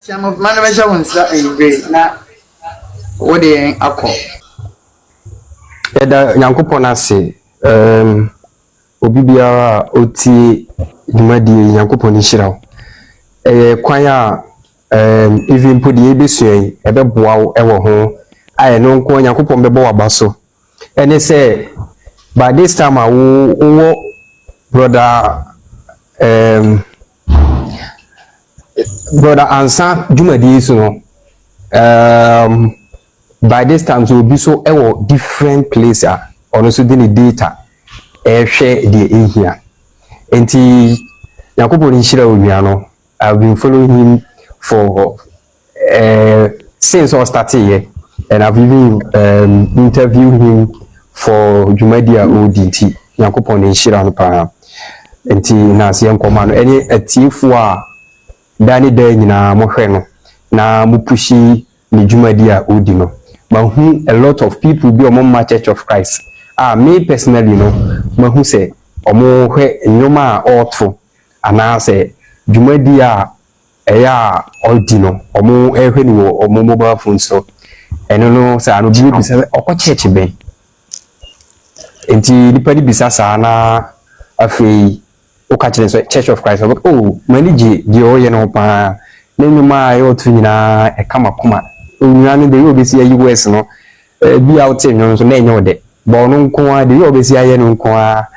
Some of management ones in great now. What they are called. Eda Yankopon say, Obibiara oti Jumadi Yankopon Shiraw. Kwaya even put the ABC ebe boa ewo ho. I no nko Yankopon bebo abaso. And they say by this time I will brother Ansah Jumadi so by this time so be so different place or also the data share the in here. And Yankopon Shiraw, I've been following him for since I started here, and I've even interviewed him for Jumadia ODT. Yankopon Shiraw and Nasi Command any a T4 Danny Day na Moheno na Mupushi ni Jumadia Odino. But who a lot of people be among my Church of Christ. Me personally, you know, who say omo nyoma auto and I say Jumadia eya ordino omo ehwe ni omo mobile phone so and no say I no be say okọ church be enti nipa di bisa sa na afei o ka kire so Church of Christ oh manage di o ye no pa na nyoma ayo tu nyina e kama kuma onwanu de yo be si US no be out no so na enyo de bo no nko a de yo be si aye no nko a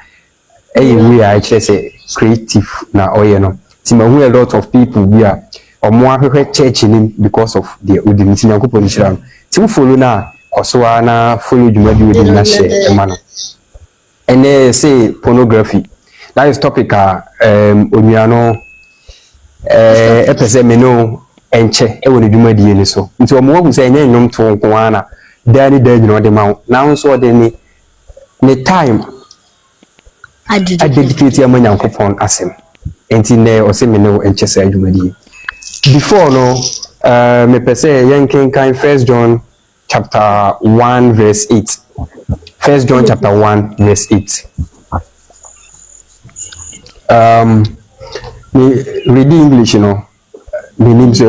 we are say creative na oye no timahu a lot of people we are omo ahwehwe church ni because of the odiniti Yankopon Shiraw tim follow na kosoa na follow Jumadi odi na share emano and they say pornography that is topic onuano epese me no enche e woni Jumadi ni so nti omo hu say enye nyom to nko ana dani dani no de ma na so de ni time I dedicate ya Yankopon asem enti ne o se me no enche say Jumadi before no me pese yankin kan 1 John chapter 1 verse 8 1 John chapter 1 verse 8 me read English you know the name say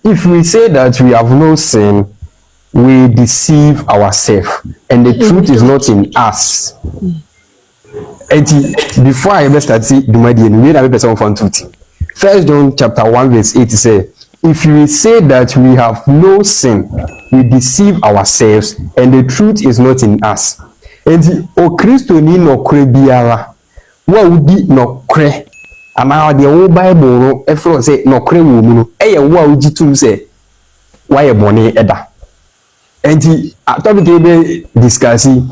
if we say that we have no sin we deceive ourselves and the truth is not in us. Before I ever start see Jumadi and we have person from 1 John chapter 1 verse 8 say if we say that we have no sin we deceive ourselves and the truth is not in us. And o Christo ni no kre biara wa udi no kre ama de wo Bible no efro say no kre wo mu no eye wo a ugitum say wa ye bone eda. And topic be discussing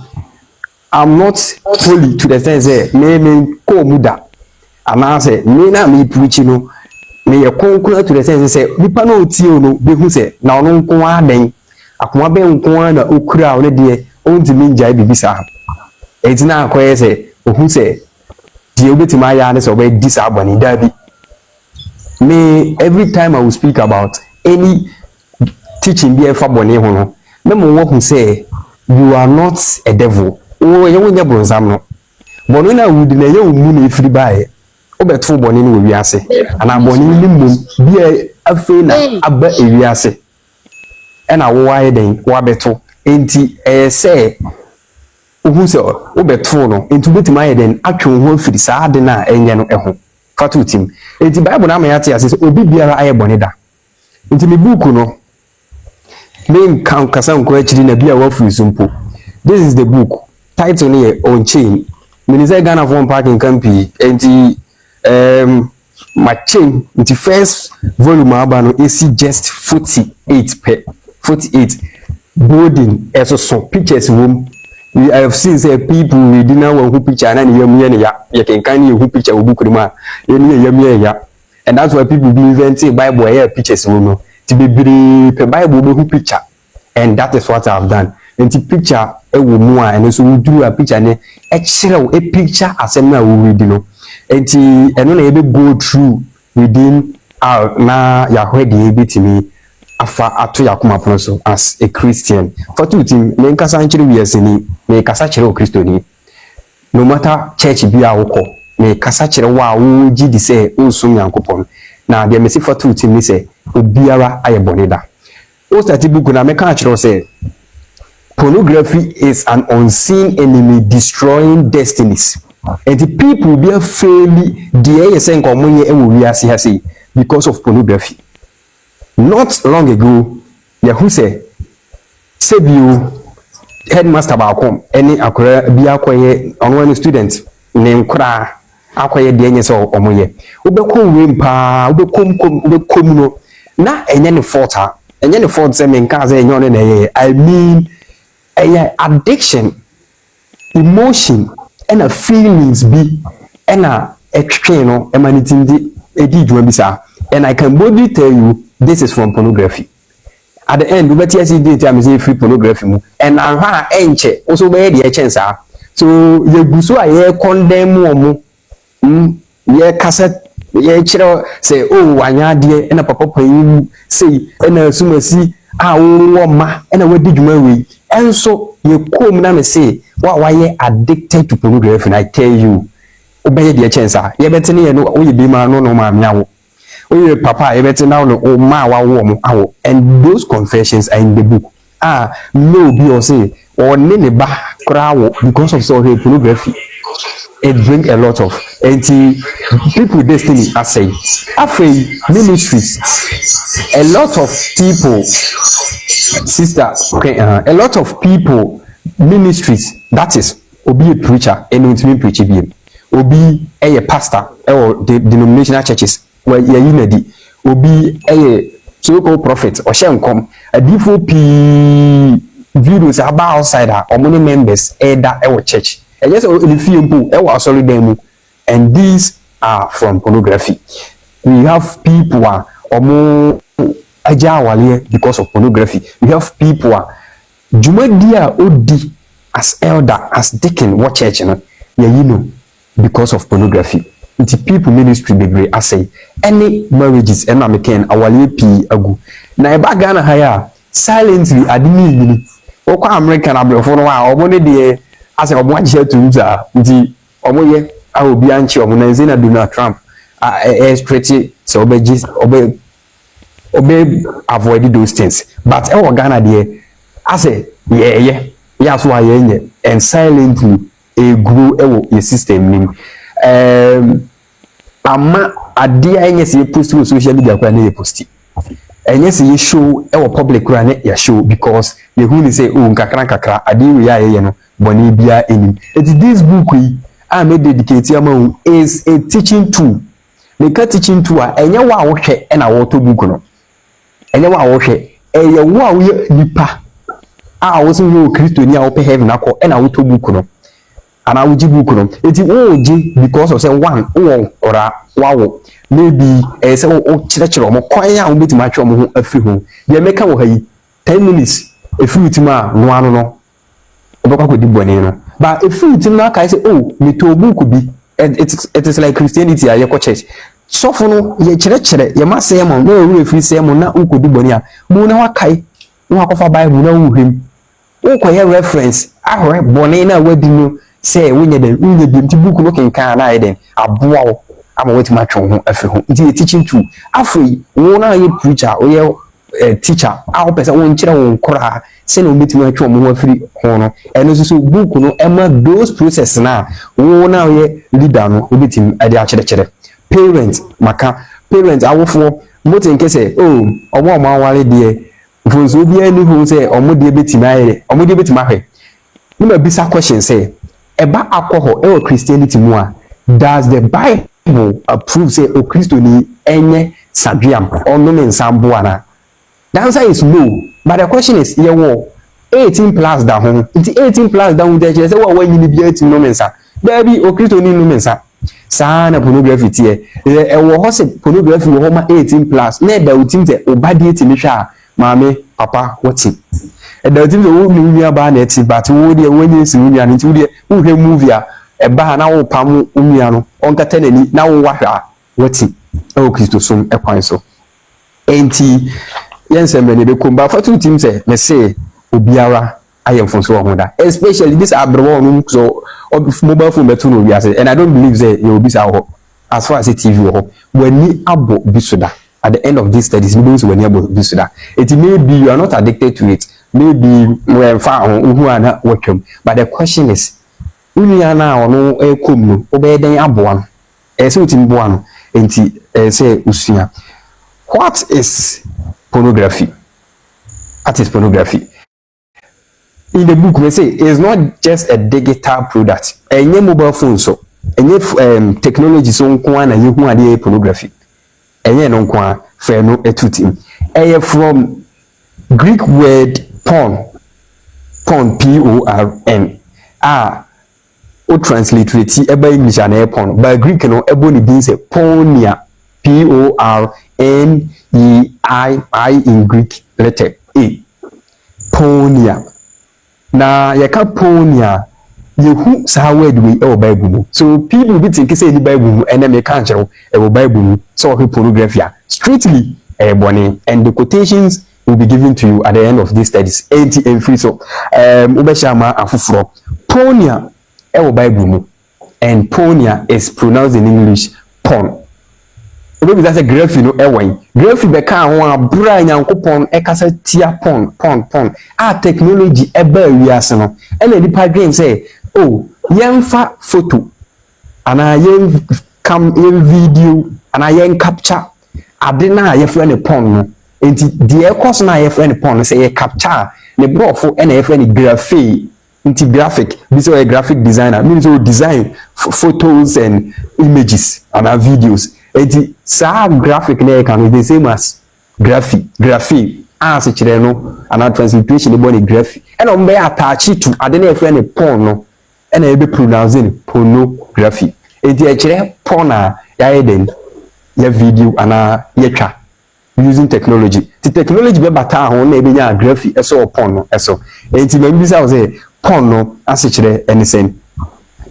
I'm not fully to the sense say me ko muda ama say me na me preach no me ye konkura to the sense say nipa na otie no be hu say na ono nko aden akoma be nko na okura one de ontimi njai bibisa etina akoye say ohu say die obetima ya ne so be disabani dabi me every time I will speak about any teaching be efa bone ho no me mo hu say you are not a devil o ye wonya bronzam no bono na wudi na ye omu na ifiri bae obeto bone no wi ase ana bone ni mum bia afi na aba ewi ase ena wo waye den wo abeto enti say ohu se obeto no enti betima ye den atwe ho afiri saa de na enye no eho fatu tim enti bible na ma yate ase obi biara aye bone da enti me book no me kasa nko akiri na bia wa firi sumpo. This is the book title here Unchained mini say Ghana for parking campi enti my chain the first volume abano is just 48 per 48 boarding as so pictures room. I have seen say people reading now who picture and you can kind who picture book and that's why people believe in say Bible here pictures room to be per Bible who picture, and that is what I've done. And the picture a woman and so we do a picture and a picture as a now we read and only able go through within our na Yahweh bit me afa ato yakuma proso as a Christian. For two team, me nkasa nchiri wiase ni me kasa chire o Kristo ni. No matter church bi a woko, me kasa chire wa wo gidi se o sum Yankopon. Na de me si for two team ni se obiara aye boneda. O start book na me kan chire say pornography is an unseen enemy destroying destinies. And the people be fairly the saying wiase because of pornography. Not long ago, Yahoo say you headmaster bakom any akora bi akoye onwani student ne nkra akoye de enye so omoye obekom wempa obekom no na enye ne fault say me nka say enye on na I mean addiction, emotion and a feelings be and a no emanating edi dwabisa, and I can boldly tell you this is from pornography. At the end, we better see the time say free pornography and anha enche also be the chance so you guso aye condemn mo ye cassette ye chiro say oh anya de na papa pan say na sumasi wo ma na wadi dwuma we enso ye kom na me say wa ye addicted to pornography. I tell you obey the chance ye better ne no wo ye bi ma no ma miawo oh papa you better now no ma wa wo and those confessions are in the book. No be or say or nene ba krawo because of so pornography. It bring a lot of people destiny I say ministries. A lot of people sister a lot of people ministries, that is obi a preacher and ultimate preacher be obi a pastor or the denominational churches where you unity obi a so-called prophet or shenkom a DFOP videos about outsider or many members that our church and yes the film our solid demo, and these are from pornography. We have people or more agile because of pornography. We have people Jumadia Odi as elder as deacon what church because of pornography. The people ministry degree I say any marriages and American awale pi agu na e ba Ghana haya silently adini okwa American abrefo no wa obone de ase obo agye to za nti omoye a obi anchi omo na zena Donald Trump pretty so obe avoid those things, but e Ghana de ase yeah so ayenye and silently e grow e system nim ama adia enye se post on social media kwa na post enye se show e public kwa na ya show because ye who ni say oh nkakra adi we ya ye no boni bia enim. This book we I made dedicate am is a teaching tool. The teaching tool enye wa wo hwe e na wo to book no enye wa wo hwe e ye wo nipa wo so yo Kristo ni a wo pe heaven akọ e na wo to book no and I will give book no it because of say one or wow maybe say chire mo kwan ya wo betima atwe mo ho afi ho de make wo hayi 10 minutes afi utima no ano no obekwa ko di bone no but afi utima ka say oh me to book bi it is like Christianity a yeko church so for no ye chire ye ma say mo no we free say mo na ukodi bone a mo na wakai no akofa Bible na wo hwem wo ko ye reference ahore bone na wadi no say we need the book looking can I then aboa am wait my ho afi ho nti teaching tool afri wo na ye preacher o ye teacher a person won kire won kora say no meet me atwa mo afri ho no eno so book no ema those process na wo na ye leader no obitim ade a kire parents maka parents awofo motin ke say oh omo awale de for so bi ani ho say omo de betim aye omo de betim ahwe ni ma bisa question say eba alcohol ewo Christianity mu a, does the Bible approve say o Christo ni enye sadriam or no men sambo ana? The answer is no. But the question is, yeah, 18 plus da home. It's 18 plus down there. Say, well, when you be 18 no mensa. Baby, o Christo ni no mensa. Sana pornography tie. Ewo ho se pornography wo ma 18 plus. Na da utim se obadi eti ni hwa maame papa wati. Da utim se wo nua ba na eti but wo de wonye si nua nti wo de wo hwe movie a eba na wo pam nua no onkata nani na wo wahwa wati. O Christo som ekwan so. Enti yense many be kumba for two teams say me say obiara ayemfo so ho da, especially this abroad no so mobile phone betu no wiase, and I don't believe say you will be so as far as TV ho when ni abo bisuda at the end of this studies maybe when ni abo bisuda it may be you are not addicted to it, maybe when fa who ana watcham, but the question is unia na ono ekom no obeden abo no say utim bo no enti say usua. What is pornography? What is pornography? In the book, we say it's not just a digital product. Any mobile phone, so any technology, so na you ade pornography. Any no kwa fair no etutim. From Greek word porn, P-O-R-N. O translate it eba English and porn. By Greek no ebo ni bin say pornia, P-O-R-N-E-I in Greek letter A. Ponia. Na yaka ponia, yehu sa word we e Bible mu. So people be think say the Bible mu and then they can't show e Bible mu. So pornography strictly boni, and the quotations will be given to you at the end of these studies. 80 and free so ubeshama afufuro. Ponia e Bible mu, and ponia is pronounced in English porn. Maybe that's a graphy no eway. Graphy be kan ho abura nyankopon ekasa tia pon. Technology eba wiase no. And nipa dream say, oh, yemfa photo ana yen video ana yen capture ade na ye frɛ ne pon no. Enti de ekos na ye frɛ ne pon say ye capture ne brofo na ye frɛ ne graphy. Enti graphic, this is a graphic designer, means to design photos and images and videos. Eti sa graphic na can be the same as graphy as chire no and translation e body graphy and on be attach to ade na friend porn no and e be pronouncing pornography. Eti e chire porn a ya den ya video ana ya twa using technology. The technology be bata ho na e be nya graphy eso porn no eso. Eti me bi say porn no as chire anything.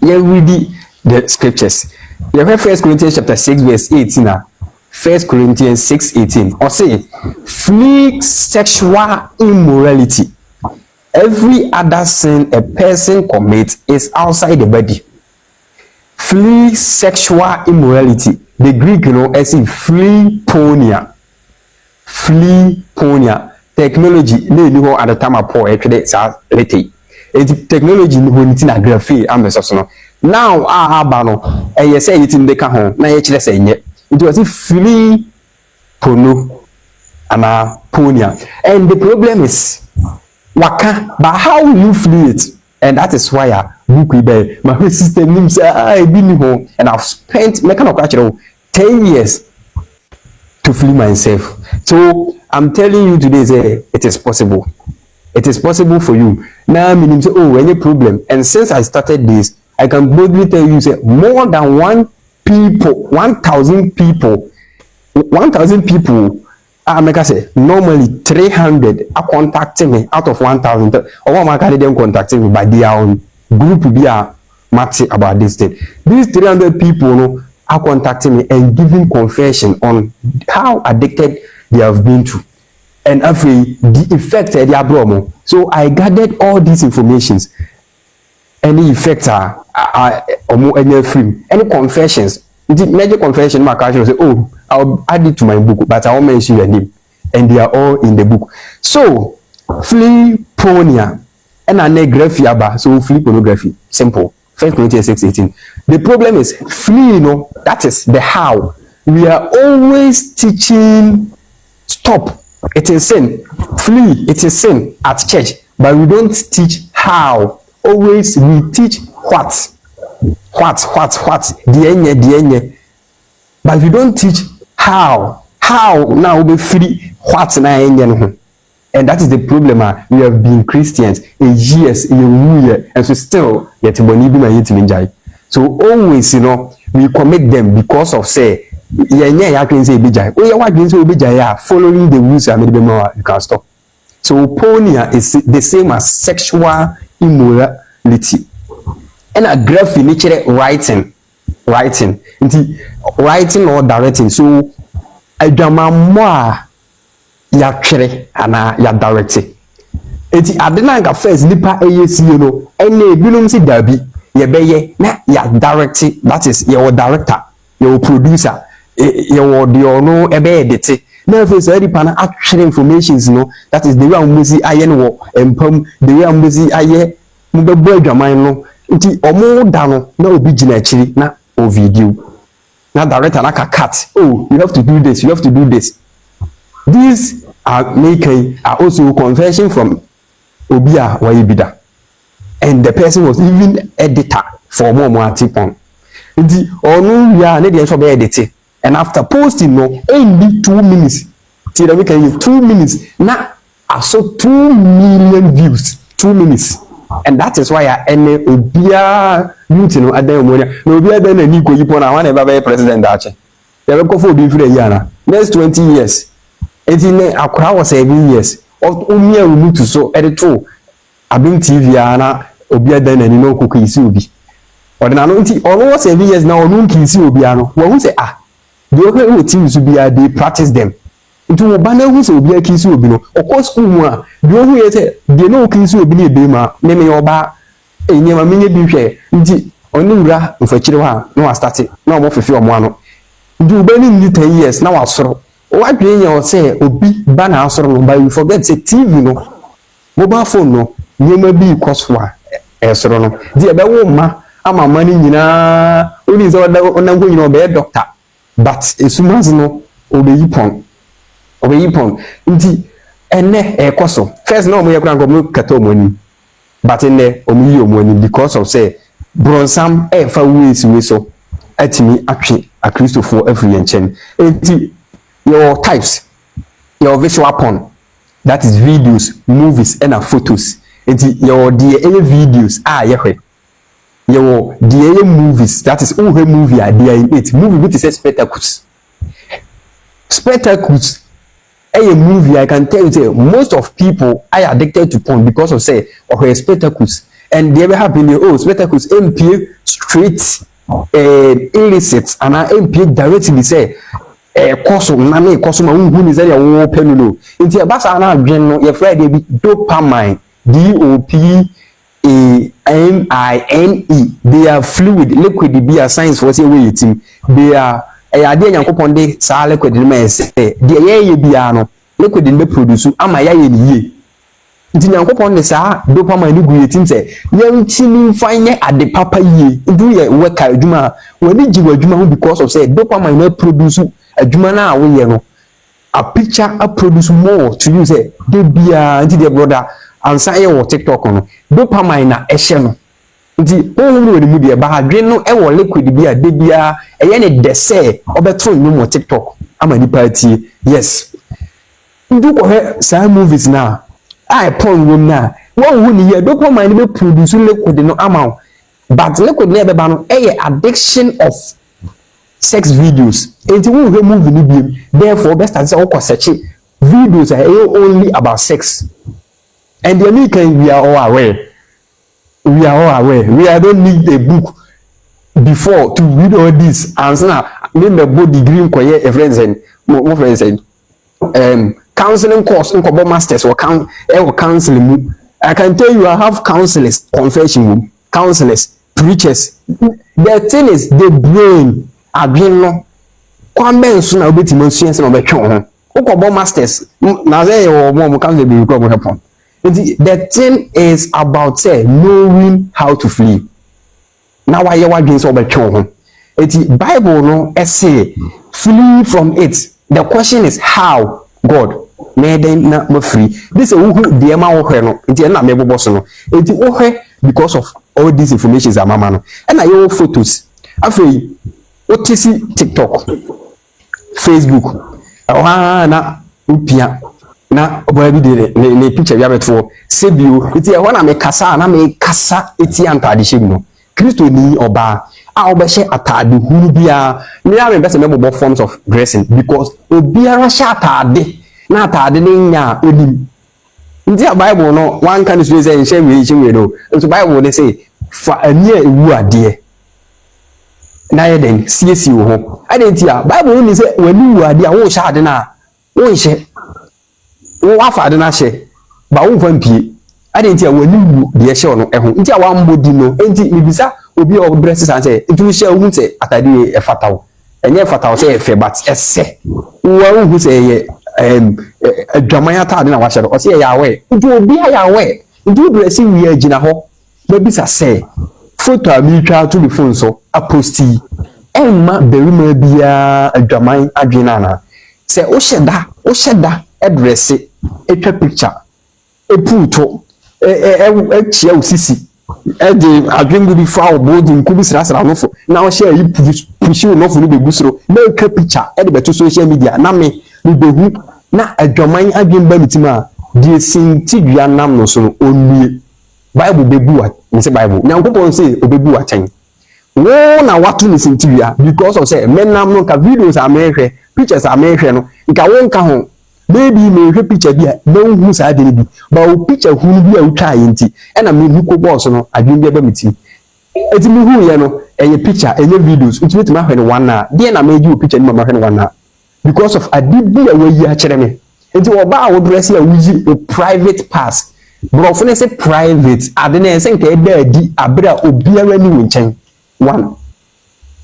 You read the scriptures. You have 1 Corinthians chapter 6 verse 18 now. 1 Corinthians 6:18. Or say, flee sexual immorality. Every other sin a person commits is outside the body. Flee sexual immorality. The Greek, as in flee ponia. Flee ponia. Technology, no, you know, at the time of Paul, actually, it's technology, when it's in a graphy, I'm a source. Now, abano, you say it in the cajon, na actually say it was a free pono and ponia. And the problem is, waka, but how will you flee it? And that is why book we my sister names say I've been home and I've spent 10 years to flee myself. So I'm telling you today, say it is possible. It is possible for you. Now, meaning say, oh, any problem. And since I started this, I can boldly tell you, say more than 1,000 people, I make I say normally 300 are contacting me out of 1,000. Or one of them contacting me by their own group will be a match about this thing. These 300 people are contacting me and giving confession on how addicted they have been to, and after the effect they are brought. So I gathered all these informations. Any effects are any free, any confessions. The major confession, my country will say, oh, I'll add it to my book, but I won't mention your name. And they are all in the book. So, flee ponia and anegraphy, so flee pornography. Simple. 1 Corinthians 6:18. The problem is flee, that is the how. We are always teaching stop. It is sin. Flee, it is sin at church. But we don't teach how. Always we teach what the enye. But if you don't teach how now we free what na enye no. And that is the problem. We have been Christians in years, in a year, and so still yet so always, we commit them because of say following the rules you can stop. So pornea is the same as sexual immorality. And a graph in nature writing or directing. So a drama ya twere ana ya direct enti adena nga first nipa eyesi ene ebinum si dabi ye beye na ya direct, that is your director, your producer, your no ebe edit na first edi pa na atwere informations that is the way amuzi aye no empam, the way amuzi aye mbebo adwaman no enti omo da no na obi gina akiri na o video na director na ka cut, oh you have to do this, you have to do this. These are also confession from Obia Wayibida. And the person was even editor for more tipon. The onu ya ne dey so be edit. And after posting no only 2 minutes. Till we can 2 minutes. Now I saw 2 million views. 2 minutes. And that is why I any Obia you adan mo no Obia dan ani ko yipo na wan e be president ache. They go for be free year na. Next 20 years. Etine akura was 7 years of umia unu to so edito abin TV na obi adan ani no kokko isi obi odina no nti ono was 7 years na onu nkisi obi ano wo hu say the ohe TV so bia they practice them nti wo ba na hu say obi akisi obi no okọ school mu a the ohu ye say the no okisi obi na ebe ma me oba enyema menye bi hwe nti oni wura mfachire ha no start na omo fefe omo ano nti ubani ni 10 years na wasoro what do you say obi bana asoro no, but you forget say TV no mobile phone no nyema bi koswa esoro no di ebe wo ma ama mani nyina oni say onango nyina obe doctor but esumas no obeyi pon nti ene ekoso first no mo yakura ngo kata omoni but ene omuyi omoni because of say bronsam e fa ways we so atimi atwe a Christopher every enchen enti your types, your visual porn, that is videos, movies, and photos. And your DA videos, your DA movies, that is all movie, they are in it. Movie which is spectacles. Spectacles, a movie, I can tell you, say, most of people are addicted to porn because of say, or spectacles. And they ever happen, spectacles, MP straight, illicit, and MP directly say, koso na me koso ma unhu ni zeri wo penu no nti e basa na adwen no ye Friday bi dopamine DOPAMINE, they are fluid liquid be a science for say we team they are ade nyankopon de sa liquid ni ma say de ye bia no liquid ni be produce ama ya ye ni ye nti nyankopon de sa dopamine ni gu yetim say ye ntimi mfanye ade papa ye ndu ye weka adwuma wani jiwa adwuma because of say dopamine na produce adwuma na we no a picture a produce more to you say de bia nti de brother ansa ye wo TikTok no dopamine na ehye no nti ohun no mu de ba adwen no e wo liquid bia de bia eye ne de say obeto no mo TikTok ama ni party yes ndu ko he sa movies na I porn room na won hu ni ye dopamine be produce liquid no ama but liquid na be ba no addiction of sex videos. And we will remove the medium. Therefore, best as all search videos are only about sex. And the American, we are all aware. We don't need a book before to read all this. And so now, name the book degree a friends and more friends and counseling course in masters or counseling. I can tell you, I have counselors, confession room, counselors, preachers. The thing is the brain. Adwin no kwambe nso na obetimo nsuense na obetwe ho ukobo masters na say your mom can be record happen. The thing is about say knowing how to flee. Now why you wadwin so obetwe ho eti Bible no say flee from it. The question is how God made them na free. This is who the ma wo hwe no enti na me bobo so no enti wo hwe because of all these informations are mama no and your photos afei what is TikTok Facebook na upia na oboy bi de ne picture bia beto sebio eti e ho na me kasa eti antade hyem no Kristo ni oba a obehye atade hunu bia me ya me bese me bobo forms of dressing because obiara hye atade na atade ne nya onim nti a Bible no one can say nhye do so Bible dey say fa ani ewu ade na yeden siesi wo ho ade nti a Bible ni say wani wu ade a wo hye ade na wo hye wo afa ade na hye ba wo fa mpie ade nti a wani wu de hye no eho nti a wa mbodi no nti bibisa obi o dress san say ntu hye wu say atade e fatawo enye fatawo say e fe but ese wo hu say ye adwamanya atade na wa hye o say yawe nti obi a yawe nti dress wi agina ho babisa say photo ami twa to the phone so aposti emma berima bia adwaman adwena na say o hyeda address etwa picture eputo chia osisi de adwengu bi fa obodi nkubi srasra nofo na o share yi pushi nofo no begusro na etwa picture e de beto social media na me behu na adwaman adwenba mitima de sintidua nam no so onue Bible bebu wa nse Bible nyankopon say obebu achen wo na watu ni sintidua because of say menam no ka videos amehwe pictures amehwe no nka wo nka ho baby me hwe picture bia na hu sa de bi ba wo picture hu bia wo twa yenti e na me ko boss no adwen bia ba miti eti me hu ye no eye picture eye videos ntimi tima hwe no one na de na me ji wo picture ni ma hwe no one na because of adibia wo yi a kire me enti wo ba wo dress ya wuji a private pass bro for say private ade na say nke da adi abra obiara ni wo nchen one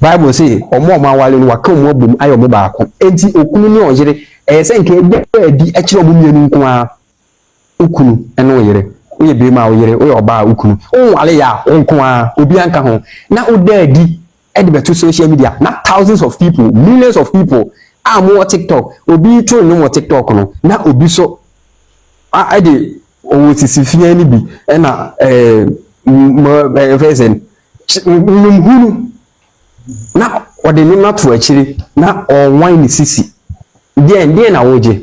Bible say omo awale no waka omo bom ayo mo ba ko enti okunu ni oyire say nke da adi a kire omo mienu nko a okunu ene oyire oye be ma oyire oye oba okunu onwale ya nko a obi anka ho na oda adi e de beto social media na thousands of people millions of people am TikTok obi tro no TikTok no na obi so a de o sisifia ni bi na present hunu na ode ni na to akiri na online ni sisi de na woje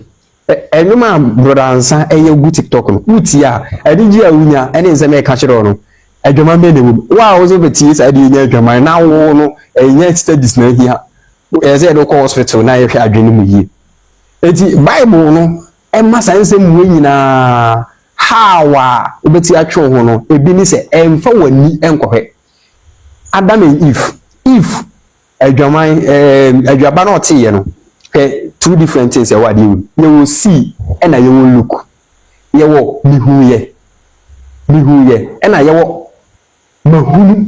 enuma brother Ansah eye gu TikTok no uti a adiji a wunya ene nse me ka kire no adwama me ne wo wa wo zo beti sa de nya adwama na wo no enya studies na hia say do call hospital na ye hwe adwene mu yi eti Bible no emma sanse mu nyina hawa obeti atwe ho no ebi ni se emfa wani enkohwe Adam and Eve adwaba na otiye no two different things e wade you will see and you will look ye wo mihuye and ye wo mahunu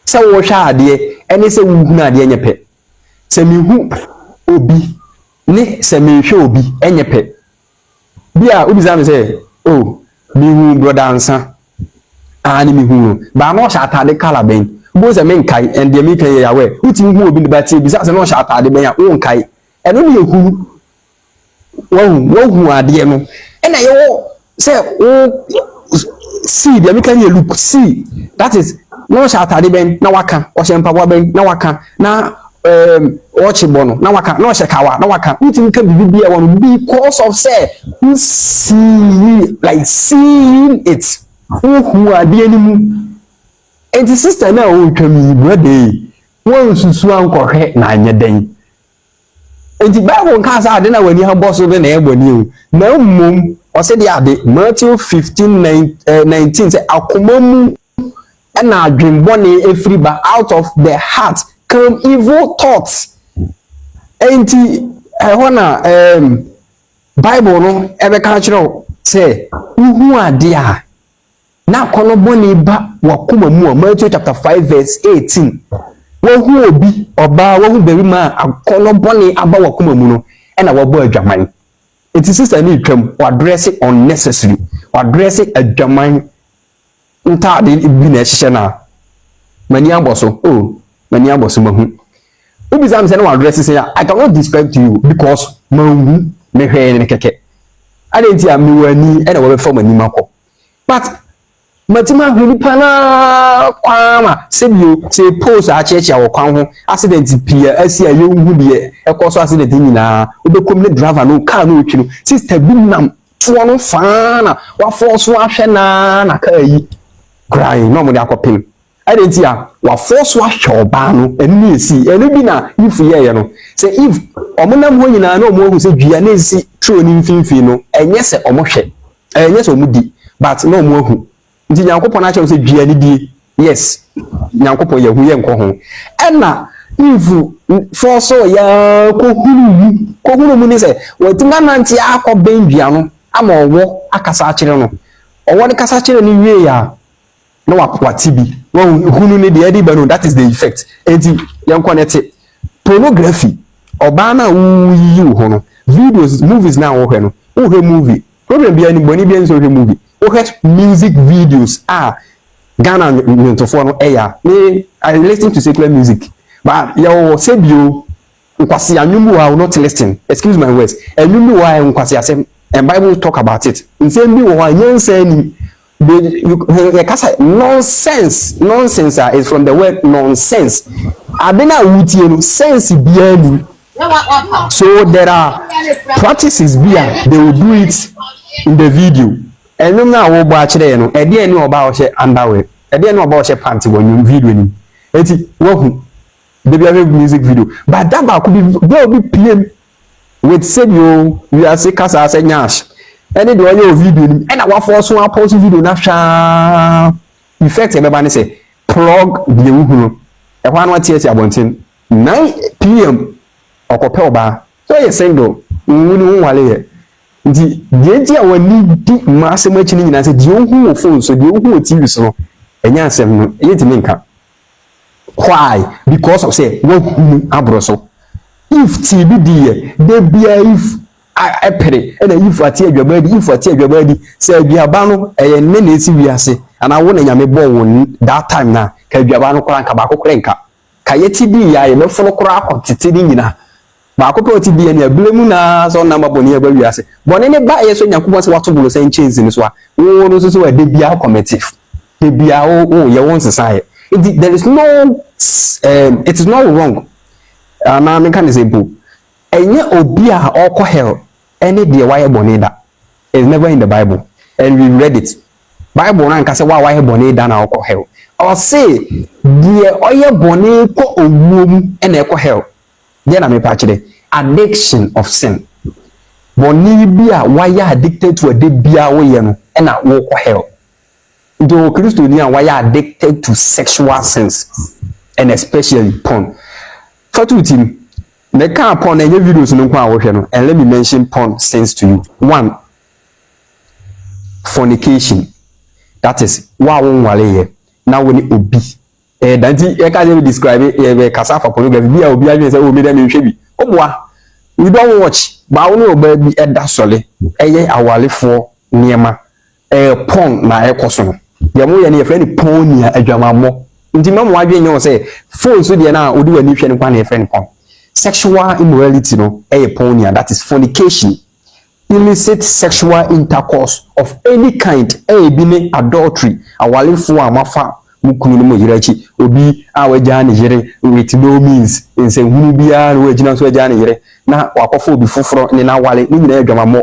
se wo hwa ade ene se wuhunu ade enyepe se mihu obi ni se mehwe obi enyepe bia obi zame se oh mihu brother Ansah ani mihu ba no hwa atade kala ben bo se men kai and de me kan ye yawe uti hu obi ni ba tie bi se no hwa atade ben ya won kai eno ne ehuru wo hu ade no ena ye wo se o see de me kan ye look see that is no hwa atade ben na waka o hye mpaboa ben na waka na Ochibono na waka no shekawa na waka uti nka bibi e won because of say you see like seeing it who ade animu enti sister na o twami brother won susu ankohwe na anyeden enti Bible nka sa ade na wani ha boss be na egboni o na mmom o se de ade Matthew 15:19 say akomamu na adwenbone efriba out of the heart come evil thoughts enti ehona Bible no ebe ka kire say uhu ade a na kono boni ba wakoma mu Matthew chapter 5 verse 18 wohu obi oba wohu berima akono boni aba wakoma mu no e na wabo adwaman enti sister ni twam wa dress unnecessary wa dress adwaman nta de bi na ehye na mani aboso many abosu mahu obi zam say no address say I cannot describe to you because mahu me hwe ne keke adenti am wani e na wo be form ani mako but matima hwini pana kwama sebio se post a cheche a wokwan ho accident pia asi a yehu de ekoso accident nyina obekom ne driver no car no otwi no sister bi nam tuo no faana wa force wa hwe na car yi crying no mo de akopim identity a wa force wa hwe oba no enu esi enu bi na if ye no say if omonam ho nyina na omo hu se dua na esi tro ni mfimfi no enye se omo hwe enye se omo di but no omo hu nti nyankopon na che se dua ni die yes nyankopon ye hu ye nko ho ena if force ya ko hunu mu ni se watinga nanti akoben dua no ama owo akasa akire no owo ne kasa akire ni wie ya no wakwati bi hunu ne de edi ba no that is the effect enti yan connect pornography oba na wuyi wo no videos movies na wo hwe no wo hwe movie problem bi ani boni bi enso hwe movie wo hwe music videos Ghana ntofo no eya me I listen to secular music but yo sebio nkwasi anwumu wa not listening excuse my words anwumu wa nkwasi asem and Bible talk about it nsem bi wo anyensa ni nonsense is from the word nonsense abena wutie no sense bianu so there are practices here they will do it in the video and na wo bo akire no e de ni oba wo she underwear e de ni oba wo she pants wo nyum video ni eti wo hu the be music video but that ba could be PM with said you are say kasa say nyash any the only video ni and wa force one post video na sha effect e be ba ni say plug the wu no e hwa no tie tie abontin 9 PM okope oba so ye single wunu wale ye nti deji a wani di masse machi ni nyina say di ohu wo phone so di ohu wo TV so enya asem no yeti nka why because of say wo abro so if TV die de bia if epere and if ati adwabadi say adwaba no eye ne na esi wiase ana wo na nyame bo wo that time na ka adwaba no kora nka ba kokore nka ka yeti di ya ye me folo kora akotete ni nyina ba ko pe ti bi ene ablemu na so na maboni e ba wiase boni ne ba ye so nyankopon se wato bolo sen change ni so a wo no so wa de bia committee de bia o ye won sesa there is no it is not wrong na me kan example enye obi a oko hell any de why boni da is never in the Bible and we read it Bible na nka se why boni da na oko hell or say de oye boni ko owuom na eko hell then I'm a addiction of sin. Boni bia why addicted to a de bia we no and a walk hell. Do Christian why addicted to sexual sins and especially porn. For two team, the car porn and your videos no kwa no and let me mention porn sins to you. 1. Fornication. That is wa won wale now when obi danti e ka dey describe e kasa for pornography bia obi adwen say o me da me hwe bi oboa we don't watch ba woni oba bi e da sole eye awalefo niema porn na e koso no ye mo ye ne friend porn ni adwamammo nti mamu adwen ye o say phone so de na odi wani hwe ne kwa na e friend porn sexual immorality no porn ni that is fornication illicit sexual intercourse of any kind bi ne adultery awalefo amafa mukunu no yirachi obi a waja ne yire with no means nse hunu bia no wajina so waja ne yire na wakofo obi foforo ne na wale ni nyina adwamamo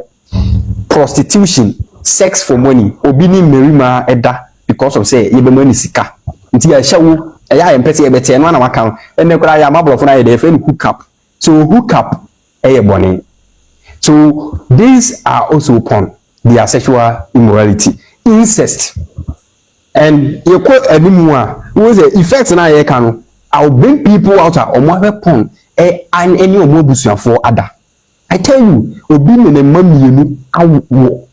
prostitution sex for money obi ni merima eda because of say yebema ni sika nti ya hyawo ya yempese yebete no na waka ene kura ya mabrofo na ye de friend hook up so hook up boni so these are also porn they are sexual immorality incest. And you quote a memoir was the effects na ye can I'll bring people out of omo porn and any omo busuan for other. I tell you, obi me ne mamienu awo.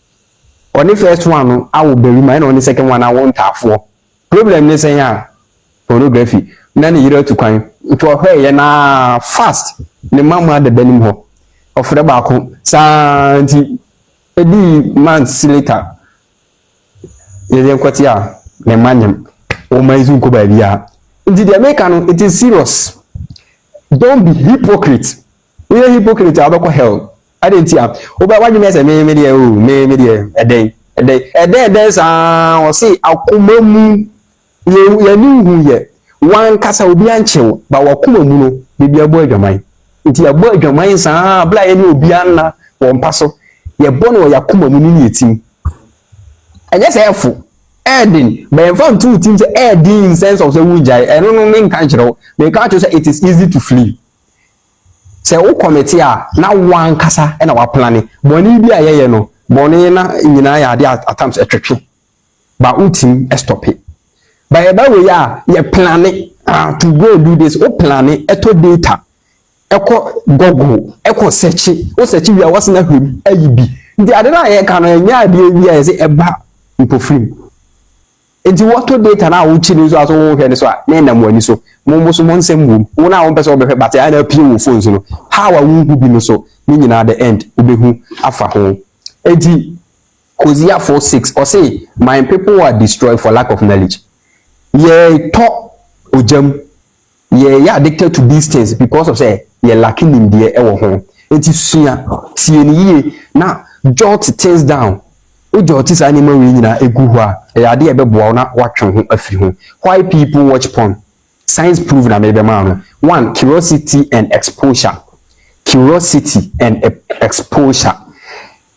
On the first one I will bury mine, on the second one I won't have for. Problem is saying pornography. None you to crime. To a way na fast. The mama the benim ho. Of the back home. Santi months later. Ye kwatia. Me manyam o maizu ko ba bia nti the American it is serious. Don't be hypocrite. We are hypocrite abako hell. I didn't see o ba wadwe me say me dey o me dey eden there's or say akoma mu ye ni hu ye wan kasa obi anchew ba wakoma mu no bebi abo adwaman nti abo adwaman saa bla ye ni obi anna wo mpaso ye bono yakoma mu ni etim enye say efo adding by from two teams adding in sense of say wujai no me kan kire me kan to say it is easy to flee say wo committee na wan kasa na wa plan boni bi ayeye no boni na nyina ya de attempts etwetwe ba utim stop it by the way ya plan to go do this o plan eto data eko google eko search o search wi a wasna hwem ayibi ndi ade na ye kan nya ade wi a say eba impofrim enti wato data na wo chi ni so aso wo hwe ni so a na na mo ani so mo so mo nsem wom wo na wo pese wo behwe but ya na pie wo phone so no how a wo hu bi no so ni nyina the end obehu afa ho enti Hosea 4:6 or say my people were destroyed for lack of knowledge. Ye talk ojam ye addicted to these things because of say ye lacking in the ewo ho enti sua tie ni ye na jot things down o jot is animal we nyina egu ho a ye ade e beboa na watwe ho afiri ho. Why people watch porn? Science prove na me be ma no. One, curiosity and exposure. Curiosity and exposure.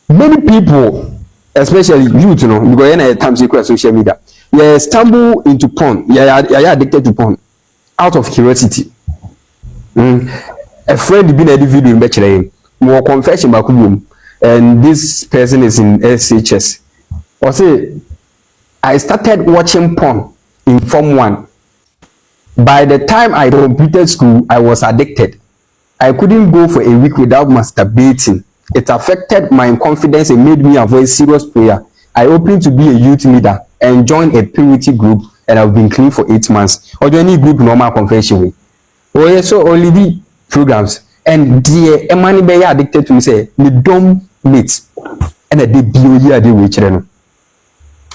Many people, especially youth, you know, because any time you cross social media, you stumble into porn. You are addicted to porn out of curiosity. A friend been a video in Bachelor, more confession back room, and this person is in SHS. Or say, I started watching porn in Form 1. By the time I completed school, I was addicted. I couldn't go for a week without masturbating. It affected my confidence and made me avoid serious prayer. I opened to be a youth leader and joined a purity group, and I've been clean for 8 months. Or any group normal confession way. Oh yeah, so only the programs and the money be addicted to me say the dumb mates and a debut year they wait children.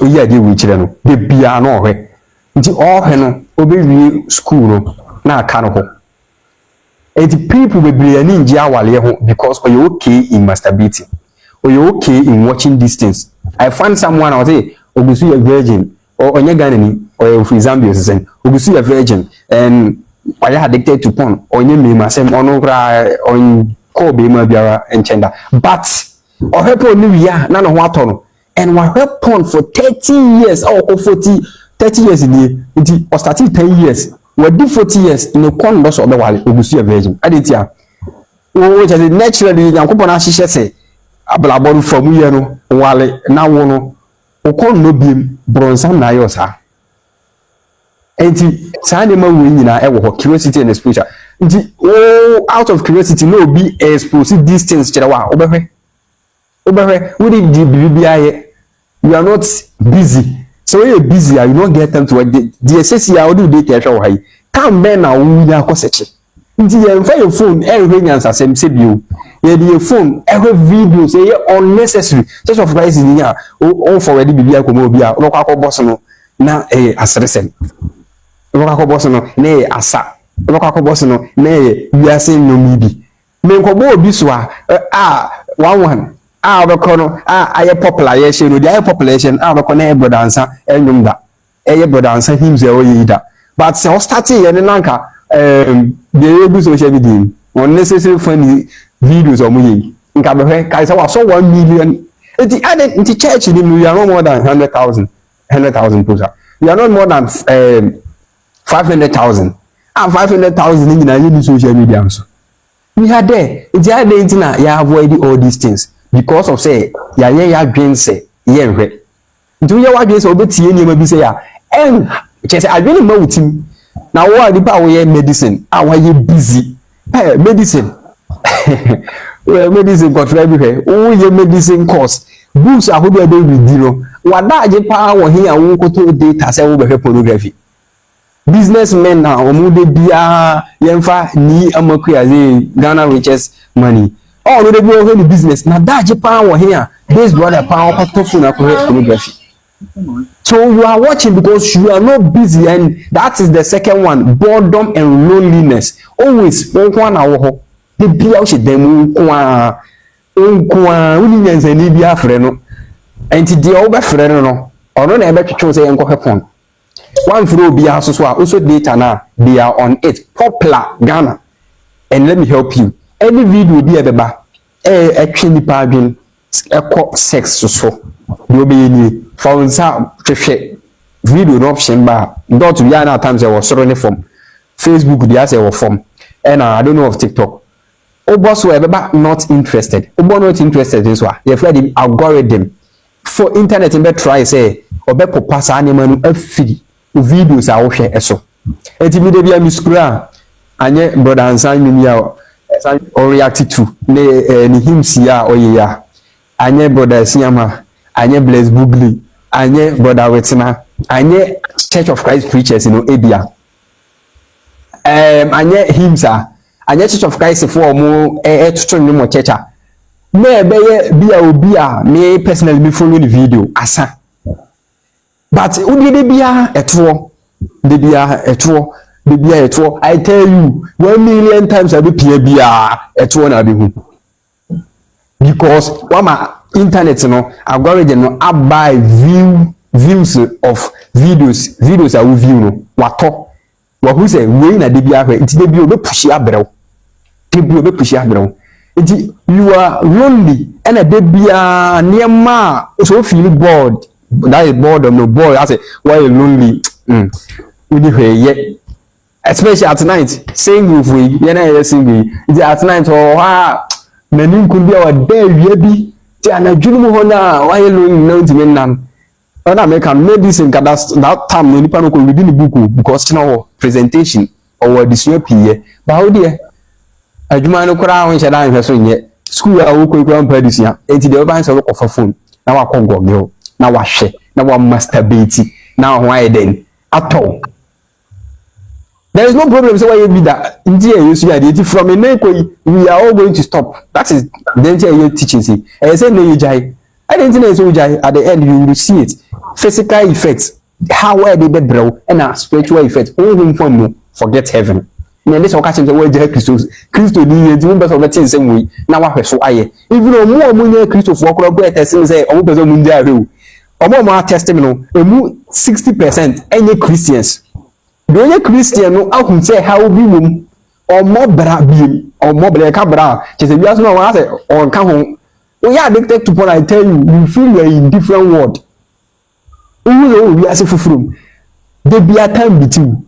Oh yeah, they wait children. They be an all the all heno obe school no na aka no ho. And the people will be an injia wale because you're okay in masturbating or you're okay in watching these things. I find someone I'll say, Ogusu a virgin or Onyagani or for example, saying Ogusu a virgin and I addicted to porn or you may myself on Kobe Mabiara and Chenda. But or help on New Year, none of what on and what help porn for 30 years or 30 years in the or starting 10 years. We do 40 years no con loss of the wall Ogusu a virgin. Aditia. Oh, which is naturally Yankopona Shisha say Ablabon from Yano, Wale, now no, o con no beam, bronzan nayosa. Enti Sanima winina ever curiosity and exposure. Oh, out of curiosity, no be exposed these things Cherawa, Oberhe. What did the BBI? You are not busy. So you're busy, you don't get them to work. The SSC, I will do data. Why? Come men now, we are coseche. Into your phone, every answer, same you. Your phone, every video, say unnecessary. Just of price in here, all for already be a comobia, local bossano, now a assassin. Local bossano, nay, asa. Local bossano, nay, we are saying no media. Men cobo biswa, one. The corner, I population, with the population, the corner, Brother Ansah, and Yumda, Brother Ansah, himself, either. But so starting and Lanka, the able social media, unnecessary funny videos of me. In Cabaret, Kaiser was so 1 million. At the added into church, we are no more than 100,000 people. We are not more than 500,000. And 500,000 in the social media. We are there. It's the idea you avoid all these things. Because of say ya dream say yenhwe do ya wa dream say obetie ni ma bi say ya en che say adwene ma wutim na wo adi pa wo ye medicine wa ye busy medicine well medicine got right here wo ye medicine course books ahodo ade read no wada age pa wo he an wo koto data say wo be pornography businessmen na omude bia yemfa ni amakua ze Ghana richest money. Oh, no, they go over the business. Now, that's power here. This brother power pornography. So you are watching because you are not busy, and that is the second one: boredom and loneliness. Always one hour. The beer should them enti de obefre no ono na ebetwetwe say enko hepon one for be so also data na they are on it popular Ghana. And let me help you, any video be ebeba actually pardon sex so you be ni for some video no option ba dot we are now times there was sorry from Facebook they say or from and I don't know of TikTok. Oboss we ebeba not interested. Obo not interested this one. You feel the algorithm for internet in be try say obe popa sa anima no afiri videos a wo hwe eso. Enti mi de bia mi scroll anye brother Ansah mi ya o react to ne hymns ya oye ya anye brother Siama anye Bless Bugli anye brother Wetina anye Church of Christ preachers no ebia anye hymns anye Church of Christ for mo to no church me be bia obi a me personally me follow the video asa but udi de bia eto de bia eto I tell you 1 million times I be pia bia eto na be hu because wama internet no algorithm no abuy views of videos I will view no wato wa hu say we na de bia hwe nti de bia obe push abrew nti you are lonely and a de bia niema so feel bored. That is boredom, no boy. I say, why you lonely? Especially at night, sing with we, sing at night, many could be our day, maybe. Tiana Juno Hona, why you lonely? No, none. And I make a medicine that time when you could read the book because no presentation or this year. But how dear? I do my no crown, which I am yet. School, I will go and pay this year. 80 the advance of a phone. Now I can't go. Now I share. Now I masturbate. Now why then? At all. There is no problem. So why you be that? Indeed, you see identity from a name. We are all going to stop. That is the entire teaching. See, I said no, you jai. I didn't know so jai. At the end, you will see it. Physical effects. How are they bro? And our spiritual effects. Only for no. Forget heaven. And this occasion the word Christos. Christo did the members of the same way. Now I so I. Even though more money Christos walk up with us and say, "Oh, person mundial." Omo testimony emu 60% any Christians. The only Christian no ahun say how be wom omo bra bi omo bra ka bra chese bi aso na wa say on ka ho we are addicted to porn. I tell you, you feel you are in different world. We are from the be a time between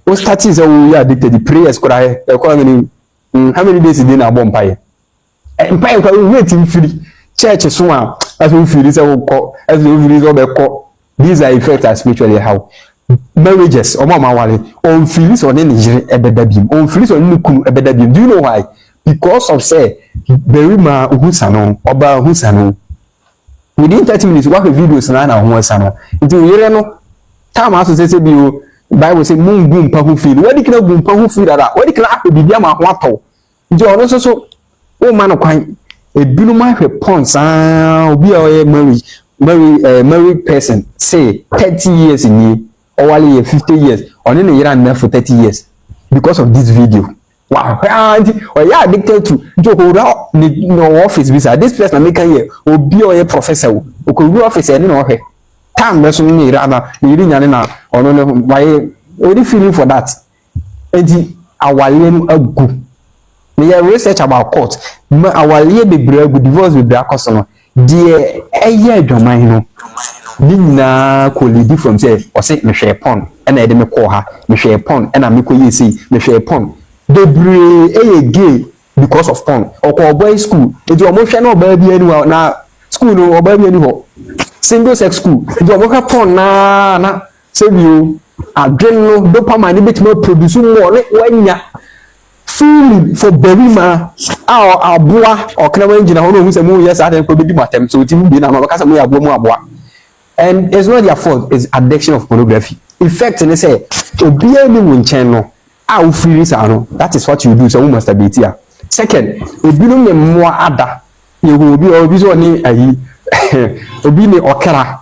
what starting say we are addicted the prayers cry how many days in na empire empire we waiting free church so as we feel this as we feel this these are effects are spiritually how marriages or mama wale on feelings on any ebedabim on feelings on nukunu ebedabim. Do you know why? Because of say berima uhusano oba uhusano within 30 minutes work videos na uhusano nti yere no time aso say bi Bible say mungu mpa hu feel wadi kina gu mpa hu feel dada wadi kina akobibia ma ho ato nti ono so o ma no kwan ebinu ma hwe pons obi a oye married person say 30 years in or wali 50 years only ne yera na for 30 years because of this video. Wow, or you are addicted to no office visa. This place na make here obi oye professor o ko ru office e no hwe time be so ni yera na yiri nyane na ono ne why only feeling for that enti awale no agu. We research about court. Our year be brave divorce with their customer. Dear a year domain no. Nina colleague from say or say me share pon and I me call her me share pon and I me ko say me share pon. They brave gay because of pon. Or call boy school. If you emotion no baby anywhere na school no or baby anywhere. Single sex school. If you work pon na say you adrenal dopamine bit more produce more when ya feeling for berima our aboa or kana engine ho no hu say mu yes adan ko bedi matem so timi bi na ma kasa mu ya aboa mu aboa. And it's not their fault, it's addiction of pornography. Effect and they say obi ani won chen no a wo feel is ano that is what you do so we must be here. Second, obi no me mo ada ye obi so ni ayi obi ni okara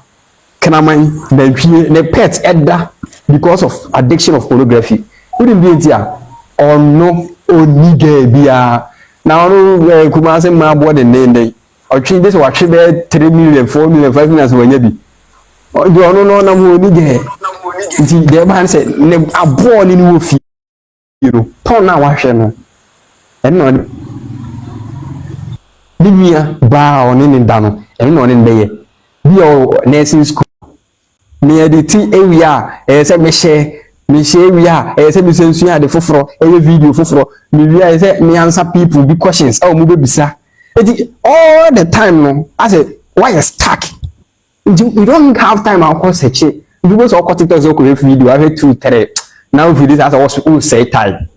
kana man na hwie ne pet edda because of addiction of pornography. Wouldn't be here or no onige bia na onu kuma se ma bo de nende or treat this or treat 3 million, 4 million, 5 million when you be. Oh, you don't know, no more need the man said, I'm born in Wolf, you know, Paul now, and not Bibia bar on in down, and not in Bay. Be all nursing school near the tea area, as a Michelle. We are, as a business, we had the fofro, every video fofro. Me answer people big questions. Oh, maybe bisa. All the time, no. I said, why you stuck? You don't have time. I'll call search it. You was all cutting to video. I had 2, 3. Now videos as I was say time.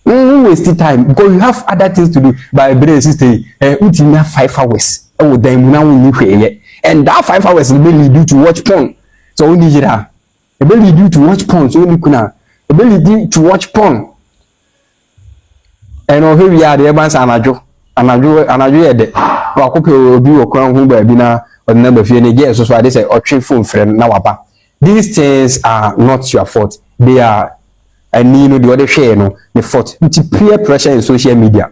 Waste time because you have other things to do. By brother sister, we 5 hours. Oh, then now we need and that 5 hours will lead you to watch porn. So only that. Ability you to watch porn, so only kuna. Ability to watch porn. And over we are the Evans Anajo de. Or copy will be a crown who by bina or the number of years. So they say or trade phone friend now. These things are not your fault. They are and you know the other share no the fault. It's peer pressure in social media.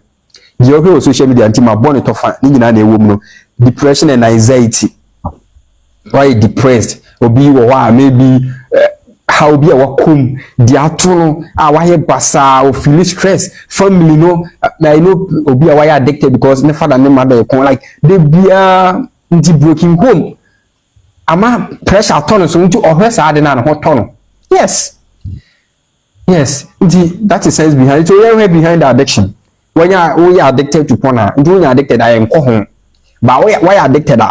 The other social media until my bonnet of woman depression and anxiety. Why depressed? Or be or maybe how be our come the atono why basa or feel stress family no I know or be why addicted because my father and mother like they be into broken home ama pressure turn so into or hard and hot turn yes that is sense behind it. So you're behind the addiction when you are addicted to porn and you are addicted I am home but why addicted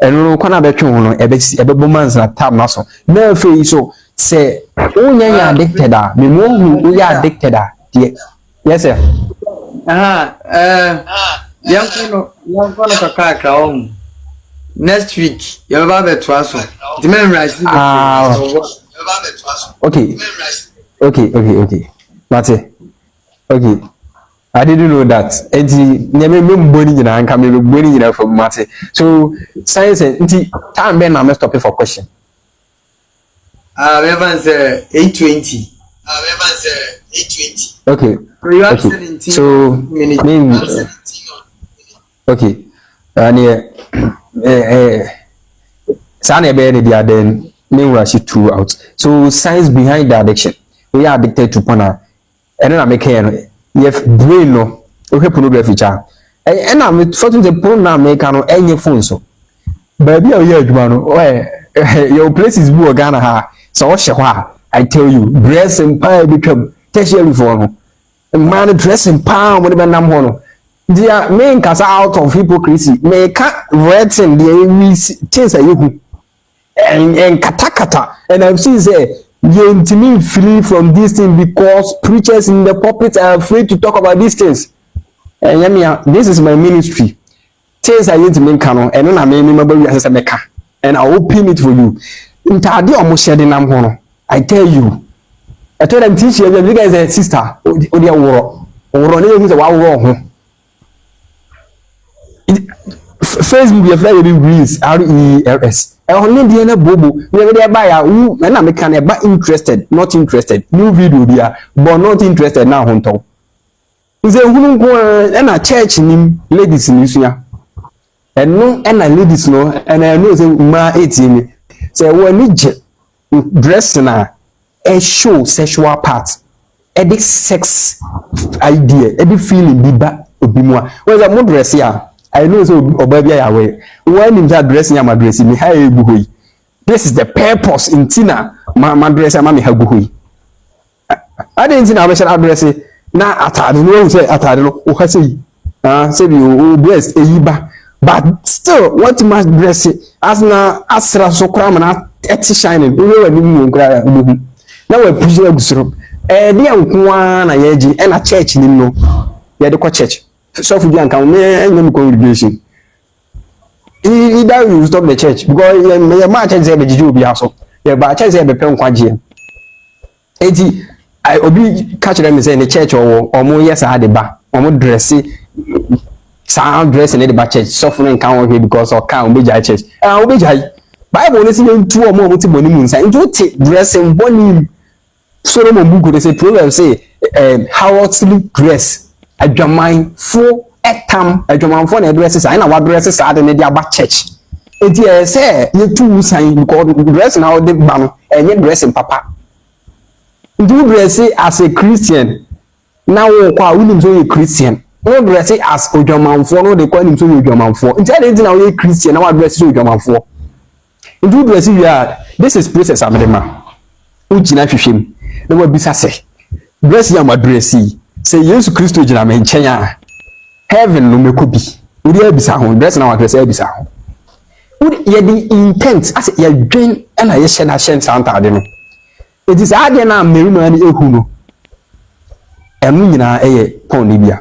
and no kwana betwe ho no ebe bomans na tab na so na fe so say onya addicted me mo hu ya addicted yes sir yankono kakaka on next week you ba beto aso the men rise okay mate okay I didn't know that. From Mate. So science and time Ben I'm stopping for question. Evans 8:20. Okay. So you have 17 so minutes. Okay. Sane be the then name rush it throughout. So science behind the addiction. We are addicted to porn. And then I make Yef brain no okay pornography cha and I'm fortunate the porn na make no any phone so baby o here aduma no your place is bu Ghana ha so she hwa I tell you dressing pie become tertiary for no man dressing pie when be nam ho no dia main cast out of hypocrisy make writing the things that you and kata and I've seen say you intimidated flee from this thing because preachers in the pulpit are afraid to talk about these things. And this is my ministry. Things I need to make canon, and then I may remember you as a maker, and I will pin it for you. I tell you, I told them teach you guys a sister or their war or Facebook you fly with Greece RERS. Only the other bobo we dey buy who na me can be interested not interested new video there but not interested now honto is a who go na church ni ladies ni suya and no and ladies no and I know say ma 18 say when ni dress na a show sexual part a big sex idea a big feeling bi ba obi mu a when the dress here I know so Obabia Yahweh. When him that dressing my dressing me hi buhui. This is the purpose in Tina. My dress and mammy habuhui. I didn't see our address. Now I don't say oh say you blessed a yiba. But still what must dress it as na asra so cram na shining. We were now we push the dear one na yeji and a church ni no. Yeah the church. So for the account, congregation. Either you stop the church because your match is able to be also. Yeah, but church is able to pay. I obi catch them and say in the church or more yes I had the bar or more dressy sound dress in the church suffering count because of count be church. I will be Bible listening 2 or more multiple moons and you take dressing bonny Solomon book they say Proverbs say how to dress. Adwaman fo etam adwomanfo na address sa na wa address sa de ne dia ba church enti say ye tu san because dress na o de ba no enye dressing papa ndu dress as a Christian na wo kwa unim so ye Christian no dress as odwamanfo no de kwa nim so ye odwamanfo nti ade nti na wo ye Christian na wa dress so odwamanfo ndu dress we are this is process amedema ugina hwehwem na wa bisa se dress ya ma dress say Yesu Kristo gina me nchen a heaven no mekobi uri abisa ho dress na wa dress abisa ho uri ye the intent as ye dwen na ye hye na hye santa ade no it is ade na meruma ni ehu no enu nyina eye pon ni bia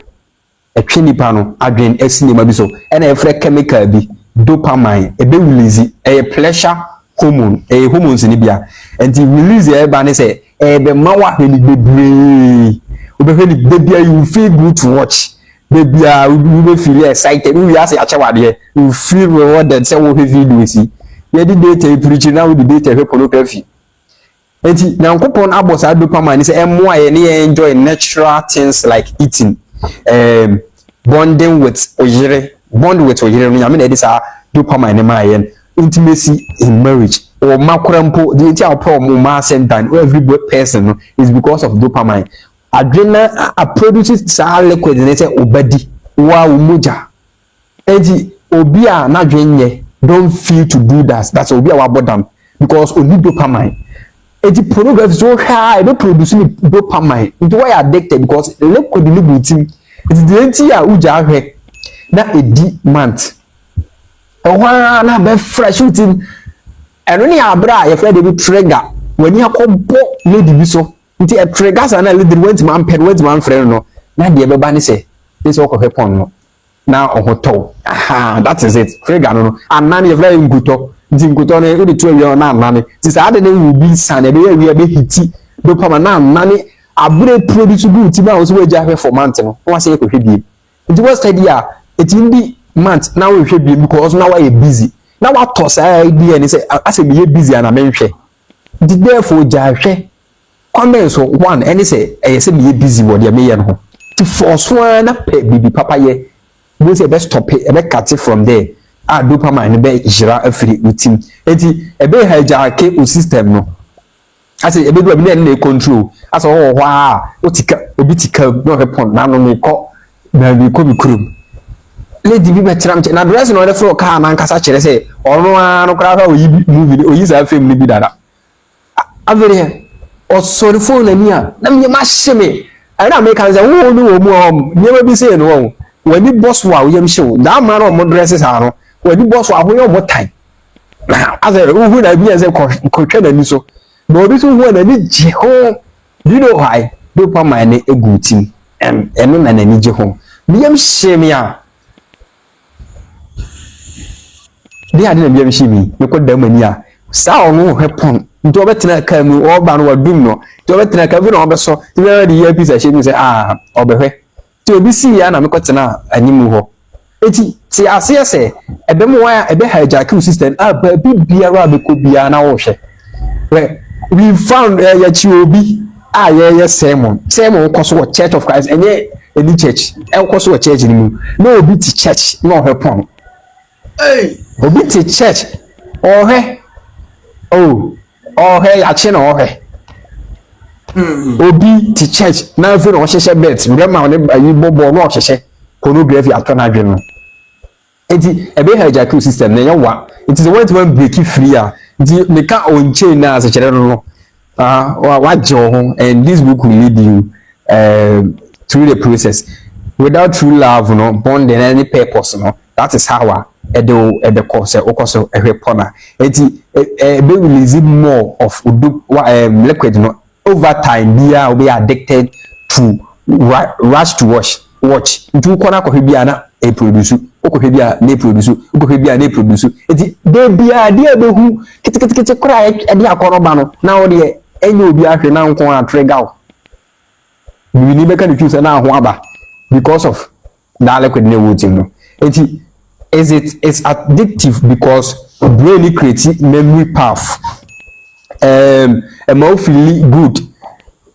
etwe nipa no adwen asinema bi so na efre chemical bi dopamine ebe release pleasure hormone hormones ni bia and the release ba ne say ebe mawa hweli bebre obehweli bebia you feel good to watch bebia you feel excited you ya say achewade you feel rewarded say wo video si ye di data preach na wo di data hwe pornography enti na nkopon abosa dopamine say emmoa ye ne enjoy natural things like eating bond with oyire no nyame na edisa dopamine ma ye intimacy in marriage or makrampo the entire problem ma sendan every person is because of dopamine adrenal produces sa liquid ne say obadi wa umuja enti obi a na dwenye don't feel to do that's obi a wa bodam because only dopamine enti pornography so high they producing dopamine into why addicted because liquid ni butim it the entire uja ahwe na edi month owa na be fresh utim eno ni abra ye fred be trigger wani akobo lady bi so nti e triggers na lady went man ped went man friend no na de be ba ni say this work of weapon no na ohoto aha that is it trigger no anani ye fred nguto nti nguto no e de to wi na anani ti sa ade na wu bi san e be wi be hiti dopamine na anani abure produce good ti ba wo so we ja hwe for month no wa say e ko hwe bi nti wo study a it indi month now we hwe bi because now we busy now what toss idea and say as be busy and amenhwe the therefore ja hwe comment so one and say say be busy what dey me no to force one na bibi papa ye we say best stop it be cut it from there dopamine be jira afiri utim enti e be hijack o system no as e be do be na control as o ho a otika obi tika no repond na no me ko na bi ko bi krum lady bi betram na dress no dey for car na nkasa kire say ono anu kra fa oyi movie oyi za film ni bi dada avere o sorry phone ani a na me ma hyeme na me kan say wo no wo mu nyema bi say no wani boss wa wo yam hyew da ma na mo dresses ha no wani boss wa ho yo mo time azere wo hu na bi say ko twa na ni so no bi so hu na ni je ho you know why dopamine egutim eno na na ni je ho me yam hyeme a they are na biam shimi me ko damani a sa ono hepon nto betina ka mu o ba no wadum no to betina ka vi no obeso ti be the year piece shimi say obehwe ti obi si ya na me ko tena animu ho eti ti ase se ebe mo wa ebe hijack system ba bibiara be ko bia na wo hwe we found ya chi obi ye sermon ko so Church of Christ enye any church ko so church ni mu no obi ti church no hepon obi ti church ohe ya chi na ohe obi ti church na fi no hyehyɛ bet remember ne ayi bobo no hyehyɛ pornography atona adwe no enti ebe hijack system na yawa it is a way to break free a di me ka Unchained na se kyerɛ no wa jo ho and this book will lead you through the process without true love no bond and any purpose no that is how the course okoso ehwepona enti be release more of liquid no over time bia we are addicted to rush to watch ntu kona ko bia na e produce okọ bia na produce okọ bia na produce enti de bia de abehu kitikiti kora e de akọrọ ba no na wo de enye obi ahwe na nko a trigger we ni be kan choose na ho aba because of that liquid na wo tim no enti it's addictive because brain creates memory path and more feel good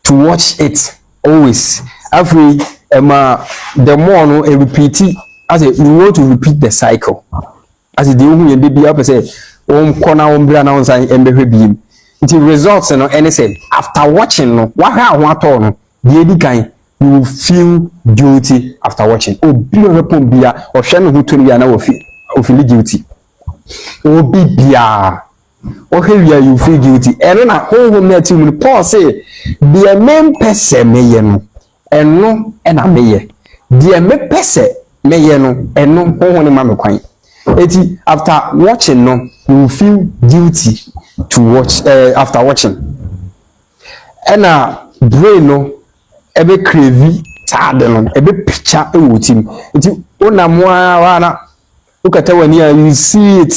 to watch it always every the more no repeat it, as you want to repeat the cycle. As the who you be up say corner brand sign beam. The results and say after watching no what on the kind you will feel guilty after watching. Oh, be a weapon beer or shannon who told me I know feel guilty. Oh, be beer. Oh, here you feel guilty. And then I home there to Paul say, be a main person mayen and no and a maye. Dear me person mayeno and no home mamma quine. After watching no, you will feel guilty to watch after watching. And brain no ebe cravey tadeno ebe picture with him. Una mwana look at when you see it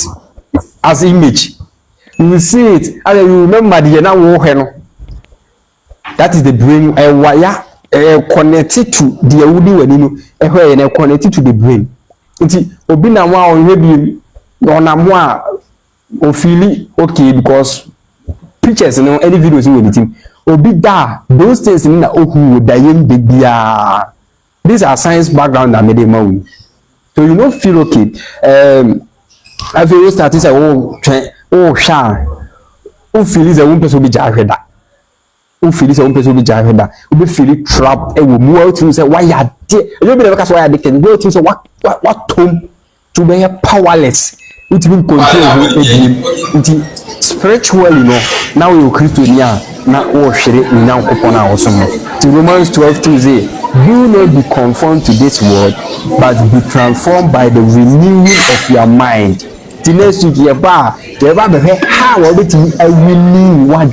as image. You see it and you remember the na wo no. That is the brain wire connected to the awudi wani no connected to the brain. Nti obi na wa on rebi na mo a o feel okay because pictures no any videos in anything obi da those things na ohu da yem de bia. These are science background that made them know. So you don't feel okay. I feel start to say sha o feel is a one person be jarreda. O feel is a one person be jarreda. O be feel trapped e wo mu out to say why you dey. You be never why addicted. Go to say what home to be powerless. It will control you. Spiritually no now you Christian na o shire ni na nkopona awosom. To Romans 12:2 say, do not be conformed to this world, but be transformed by the renewing of your mind. The next week you be how will it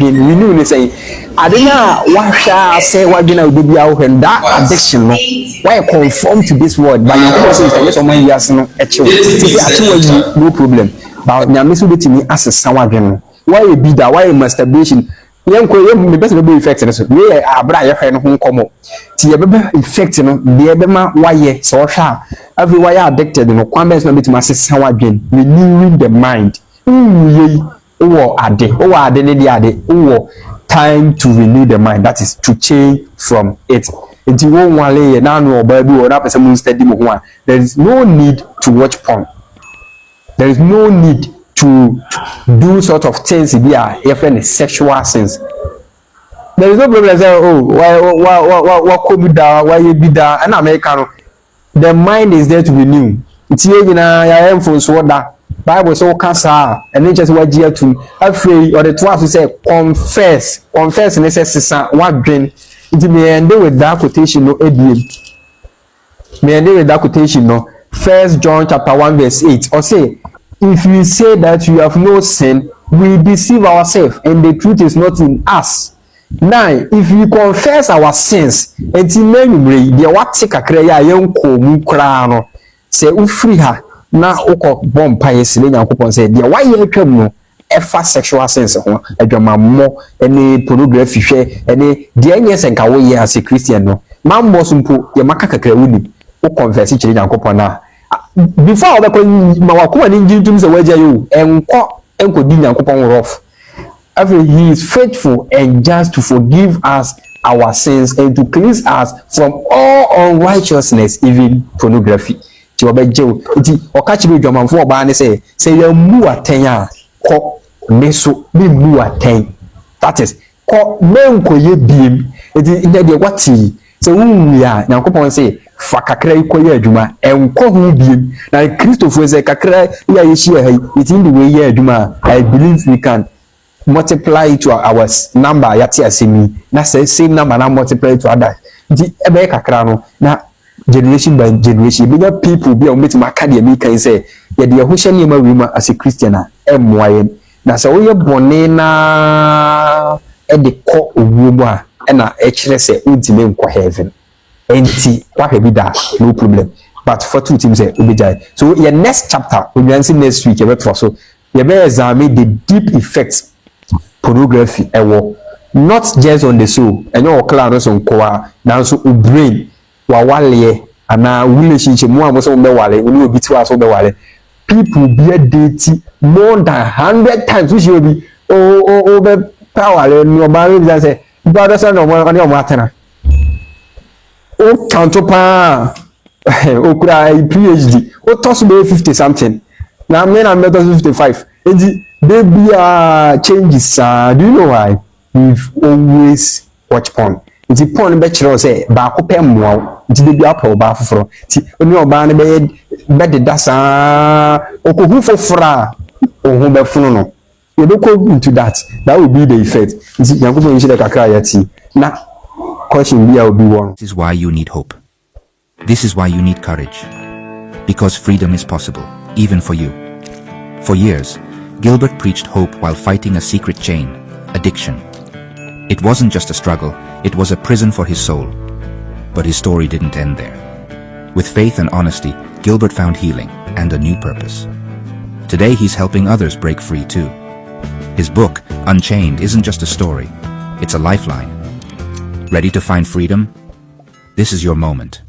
renew ni say adena wa say what you be out and that addiction no why conform to this world but you also say yes man yes no actually no problem but nyame so betimi asesa wadwen why be that why masturbation me best be effect so we abra ye hwe no ho nkomo ti ye be effect no de be ma why so hwa every why addicted no kwan be so betimi asesa wadwen renewing the mind wo ade ne de ade wo time to renew the mind, that is to change from it. Until one wale na no oba bi o na person mun study mo ho. There is no need to watch porn. There is no need to do sort of things here if any sexual sins. There is no problem say why come down why you be down and American. The mind is there to renew. It's here na ya influence what that Bible so cancer and then just what year to afraid or the 12 to say confess and says what dream it may end with that quotation no may end with that quotation no 1 John chapter 1 verse 8 or say if we say that you have no sin we deceive ourselves and the truth is not in us. Now if we confess our sins and memory the what take akra ya yenko mu kra no say ufri ha na oko bompa yesile nyankopon say dia why ye twam no efa sexual sense ho adwamammo ene pornography hwe ene dia nyese nka wo ye as a Christian no mambo sumpo ye maka kakra wuni o confess kire nyankopon na before we ko mawakoma ni njintum se waja yo enko di nyankopon rough after he is faithful and just to forgive us our sins and to cleanse us from all unrighteousness even pornography. Ti obejew nti okachiri dwamanfo oba ne say ya mu aten a ko neso bi mu aten that is ko menko ye biem nti inde de wati say wunwi a nyankopon say fa kakra ikoye adwuma enko hu biem na Christopher say kakra ya yeshi ha it in the way ye adwuma I believe we can multiply it to our number yati asemi na say same number na multiply to other nti ebe kakra no na generation by generation bigger people be on meet my academy can say ya de ho hye ne ma wima as a Christian emwaye na so we bone na e de ko owuo mu a na e kire say ultimate nko heaven enti kwa be that no problem but for two teams say obejai so your next chapter we will see next week about so you be examine the deep effects pornography ewo not just on the soul and your clan so nko na so brain wawale ana relationship mo amoso be wale oni obi ti aso be wale people be date more than 100 times which you be be power le no ba re say brother son no mo atena o count pa o kura PhD o toss be 50 something na me na method 55 enti they be changes do you know why? We've always watched porn. Nti porn be kire o say ba ko pe mmoa nti de bi apa ba foforo nti oni oba ne be de dasa okohu fofora ohun be funu no you don't go into that will be the effect nti yankobo yin shire kakra yati na question bi a obi won. This is why you need hope. This is why you need courage. Because freedom is possible, even for you. For years, Gilbert preached hope while fighting a secret chain, addiction. It wasn't just a struggle, it was a prison for his soul. But his story didn't end there. With faith and honesty, Gilbert found healing and a new purpose. Today he's helping others break free too. His book, Unchained, isn't just a story, it's a lifeline. Ready to find freedom? This is your moment.